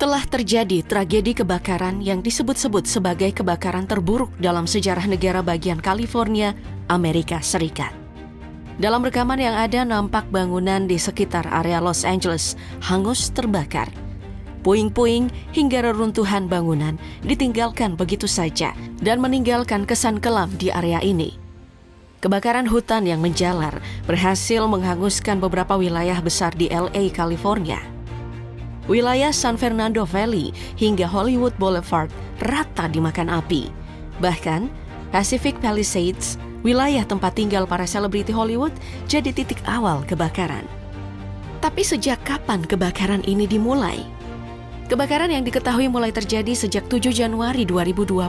Telah terjadi tragedi kebakaran yang disebut-sebut sebagai kebakaran terburuk dalam sejarah negara bagian California, Amerika Serikat. Dalam rekaman yang ada, nampak bangunan di sekitar area Los Angeles hangus terbakar. Puing-puing hingga reruntuhan bangunan ditinggalkan begitu saja dan meninggalkan kesan kelam di area ini. Kebakaran hutan yang menjalar berhasil menghanguskan beberapa wilayah besar di LA, California. Wilayah San Fernando Valley hingga Hollywood Boulevard rata dimakan api. Bahkan, Pacific Palisades, wilayah tempat tinggal para selebriti Hollywood, jadi titik awal kebakaran. Tapi sejak kapan kebakaran ini dimulai? Kebakaran yang diketahui mulai terjadi sejak 7 Januari 2025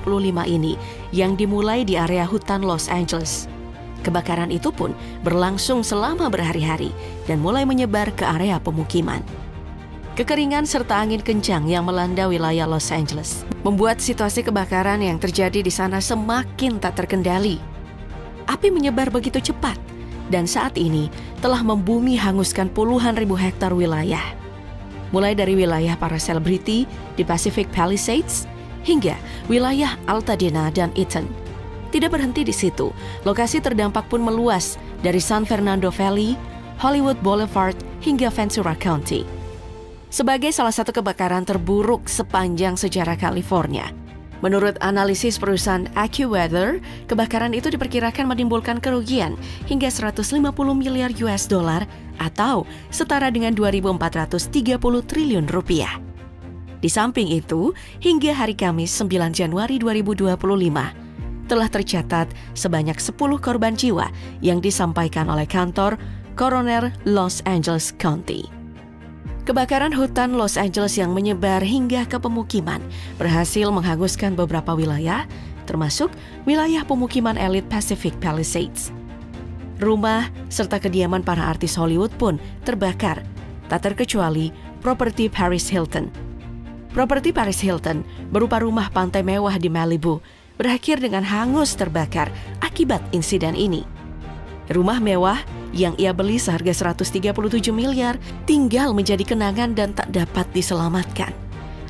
ini, yang dimulai di area hutan Los Angeles. Kebakaran itu pun berlangsung selama berhari-hari dan mulai menyebar ke area pemukiman. Kekeringan serta angin kencang yang melanda wilayah Los Angeles membuat situasi kebakaran yang terjadi di sana semakin tak terkendali. Api menyebar begitu cepat dan saat ini telah membumi hanguskan puluhan ribu hektar wilayah. Mulai dari wilayah para selebriti di Pacific Palisades hingga wilayah Altadena dan Eaton. Tidak berhenti di situ, lokasi terdampak pun meluas dari San Fernando Valley, Hollywood Boulevard hingga Ventura County. Sebagai salah satu kebakaran terburuk sepanjang sejarah California, menurut analisis perusahaan AccuWeather, kebakaran itu diperkirakan menimbulkan kerugian hingga 150 miliar US dollar atau setara dengan 2.430 triliun rupiah. Di samping itu, hingga hari Kamis 9 Januari 2025, telah tercatat sebanyak 10 korban jiwa yang disampaikan oleh kantor Coroner Los Angeles County. Kebakaran hutan Los Angeles yang menyebar hingga ke pemukiman berhasil menghanguskan beberapa wilayah, termasuk wilayah pemukiman elit Pacific Palisades. Rumah serta kediaman para artis Hollywood pun terbakar, tak terkecuali properti Paris Hilton. Properti Paris Hilton berupa rumah pantai mewah di Malibu, berakhir dengan hangus terbakar akibat insiden ini. Rumah mewah yang ia beli seharga 137 miliar tinggal menjadi kenangan dan tak dapat diselamatkan.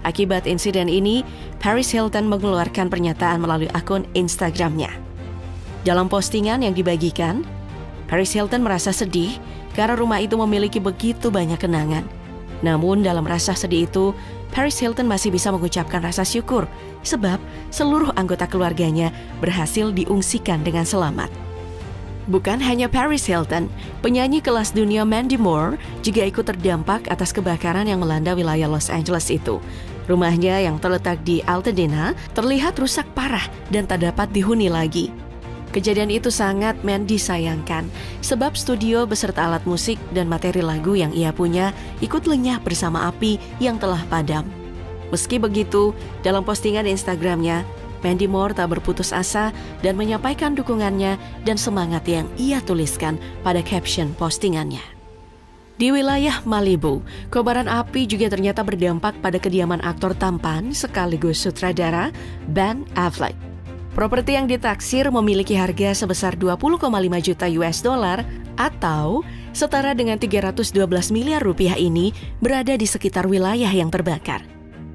Akibat insiden ini, Paris Hilton mengeluarkan pernyataan melalui akun Instagramnya. Dalam postingan yang dibagikan, Paris Hilton merasa sedih karena rumah itu memiliki begitu banyak kenangan. Namun dalam rasa sedih itu, Paris Hilton masih bisa mengucapkan rasa syukur sebab seluruh anggota keluarganya berhasil diungsikan dengan selamat. Bukan hanya Paris Hilton, penyanyi kelas dunia Mandy Moore juga ikut terdampak atas kebakaran yang melanda wilayah Los Angeles itu. Rumahnya yang terletak di Altadena terlihat rusak parah dan tak dapat dihuni lagi. Kejadian itu sangat Mandy sayangkan, sebab studio beserta alat musik dan materi lagu yang ia punya ikut lenyap bersama api yang telah padam. Meski begitu, dalam postingan Instagramnya, Mandy Moore tak berputus asa dan menyampaikan dukungannya dan semangat yang ia tuliskan pada caption postingannya. Di wilayah Malibu, kobaran api juga ternyata berdampak pada kediaman aktor tampan sekaligus sutradara Ben Affleck. Properti yang ditaksir memiliki harga sebesar 20,5 juta US dollar atau setara dengan 312 miliar rupiah ini berada di sekitar wilayah yang terbakar.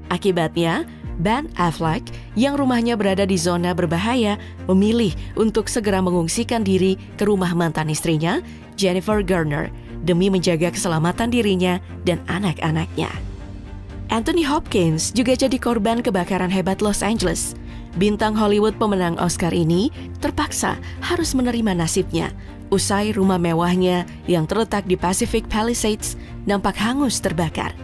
Akibatnya, Ben Affleck yang rumahnya berada di zona berbahaya memilih untuk segera mengungsikan diri ke rumah mantan istrinya, Jennifer Garner, demi menjaga keselamatan dirinya dan anak-anaknya. Anthony Hopkins juga jadi korban kebakaran hebat Los Angeles. Bintang Hollywood pemenang Oscar ini terpaksa harus menerima nasibnya usai rumah mewahnya yang terletak di Pacific Palisades nampak hangus terbakar.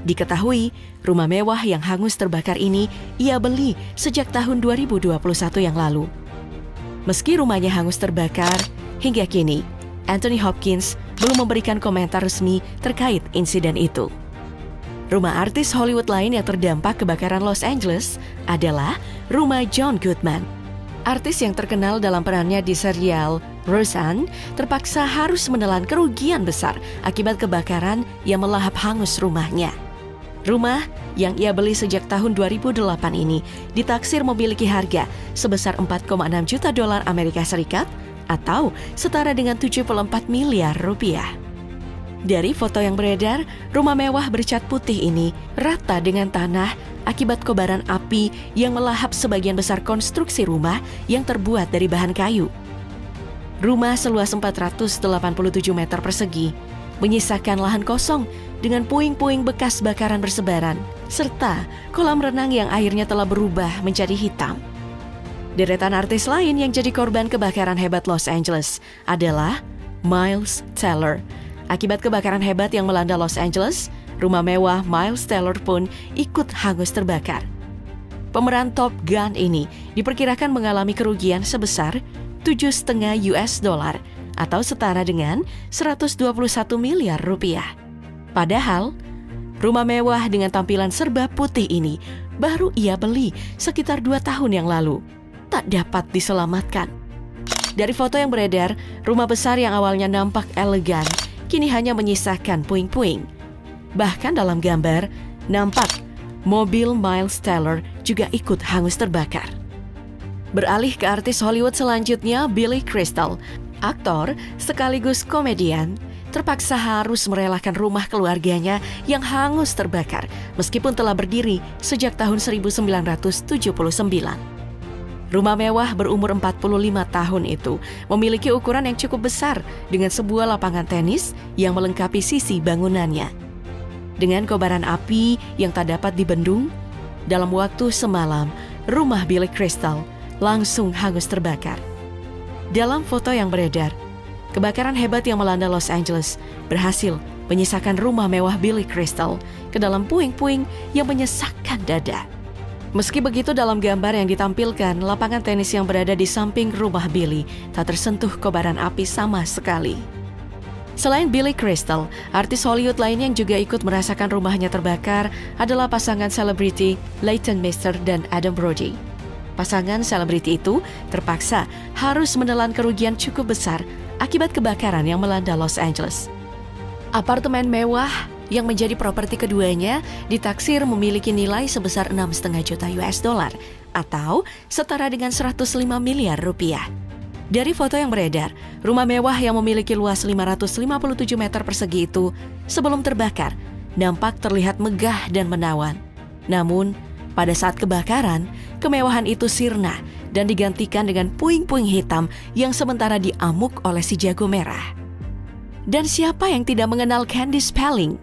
Diketahui, rumah mewah yang hangus terbakar ini ia beli sejak tahun 2021 yang lalu. Meski rumahnya hangus terbakar, hingga kini Anthony Hopkins belum memberikan komentar resmi terkait insiden itu. Rumah artis Hollywood lain yang terdampak kebakaran Los Angeles adalah rumah John Goodman. Artis yang terkenal dalam perannya di serial Roseanne terpaksa harus menelan kerugian besar akibat kebakaran yang melahap hangus rumahnya. Rumah yang ia beli sejak tahun 2008 ini ditaksir memiliki harga sebesar 4,6 juta dolar Amerika Serikat atau setara dengan 74 miliar rupiah. Dari foto yang beredar, rumah mewah bercat putih ini rata dengan tanah akibat kobaran api yang melahap sebagian besar konstruksi rumah yang terbuat dari bahan kayu. Rumah seluas 487 meter persegi menyisakan lahan kosong dengan puing-puing bekas bakaran bersebaran, serta kolam renang yang airnya telah berubah menjadi hitam. Deretan artis lain yang jadi korban kebakaran hebat Los Angeles adalah Miles Teller. Akibat kebakaran hebat yang melanda Los Angeles, rumah mewah Miles Teller pun ikut hangus terbakar. Pemeran Top Gun ini diperkirakan mengalami kerugian sebesar $7,5 atau setara dengan 121 miliar rupiah. Padahal, rumah mewah dengan tampilan serba putih ini baru ia beli sekitar 2 tahun yang lalu. Tak dapat diselamatkan. Dari foto yang beredar, rumah besar yang awalnya nampak elegan, kini hanya menyisakan puing-puing. Bahkan dalam gambar, nampak mobil Miles Teller juga ikut hangus terbakar. Beralih ke artis Hollywood selanjutnya, Billy Crystal. Aktor sekaligus komedian terpaksa harus merelakan rumah keluarganya yang hangus terbakar meskipun telah berdiri sejak tahun 1979. Rumah mewah berumur 45 tahun itu memiliki ukuran yang cukup besar dengan sebuah lapangan tenis yang melengkapi sisi bangunannya. Dengan kobaran api yang tak dapat dibendung, dalam waktu semalam, rumah Billy Crystal langsung hangus terbakar. Dalam foto yang beredar, kebakaran hebat yang melanda Los Angeles berhasil menyisakan rumah mewah Billy Crystal ke dalam puing-puing yang menyesakkan dada. Meski begitu, dalam gambar yang ditampilkan, lapangan tenis yang berada di samping rumah Billy tak tersentuh kobaran api sama sekali. Selain Billy Crystal, artis Hollywood lain yang juga ikut merasakan rumahnya terbakar adalah pasangan selebriti Leighton Meester dan Adam Brody. Pasangan selebriti itu terpaksa harus menelan kerugian cukup besar akibat kebakaran yang melanda Los Angeles. Apartemen mewah yang menjadi properti keduanya ditaksir memiliki nilai sebesar $6,5 juta atau setara dengan 105 miliar rupiah. Dari foto yang beredar, rumah mewah yang memiliki luas 557 meter persegi itu sebelum terbakar nampak terlihat megah dan menawan. Namun, pada saat kebakaran, kemewahan itu sirna dan digantikan dengan puing-puing hitam yang sementara diamuk oleh si jago merah. Dan siapa yang tidak mengenal Candy Spelling?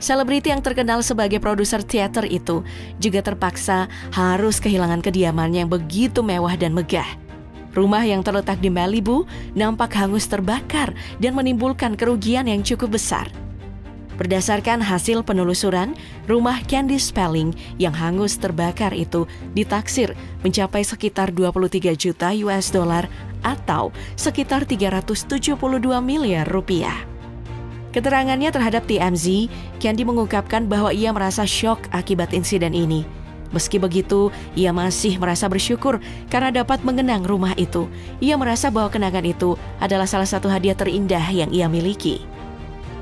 Selebriti yang terkenal sebagai produser teater itu juga terpaksa harus kehilangan kediamannya yang begitu mewah dan megah. Rumah yang terletak di Malibu nampak hangus terbakar dan menimbulkan kerugian yang cukup besar. Berdasarkan hasil penelusuran, rumah Candy Spelling yang hangus terbakar itu ditaksir mencapai sekitar $23 juta atau sekitar 372 miliar rupiah. Keterangannya terhadap TMZ, Candy mengungkapkan bahwa ia merasa syok akibat insiden ini. Meski begitu, ia masih merasa bersyukur karena dapat mengenang rumah itu. Ia merasa bahwa kenangan itu adalah salah satu hadiah terindah yang ia miliki.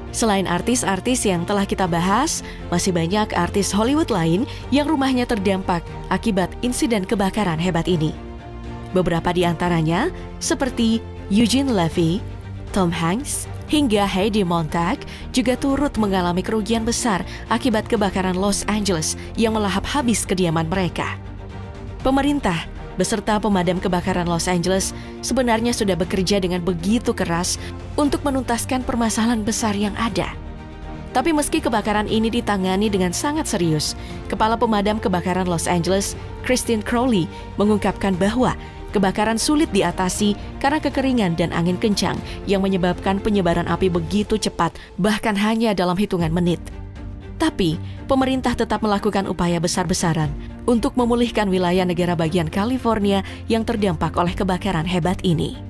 Selain artis-artis yang telah kita bahas, masih banyak artis Hollywood lain yang rumahnya terdampak akibat insiden kebakaran hebat ini. Beberapa di antaranya seperti Eugene Levy, Tom Hanks, hingga Heidi Montag juga turut mengalami kerugian besar akibat kebakaran Los Angeles yang melahap habis kediaman mereka. Pemerintah beserta pemadam kebakaran Los Angeles sebenarnya sudah bekerja dengan begitu keras untuk menuntaskan permasalahan besar yang ada. Tapi meski kebakaran ini ditangani dengan sangat serius, Kepala Pemadam Kebakaran Los Angeles, Christine Crowley, mengungkapkan bahwa kebakaran sulit diatasi karena kekeringan dan angin kencang yang menyebabkan penyebaran api begitu cepat, bahkan hanya dalam hitungan menit. Tapi, pemerintah tetap melakukan upaya besar-besaran untuk memulihkan wilayah negara bagian California yang terdampak oleh kebakaran hebat ini.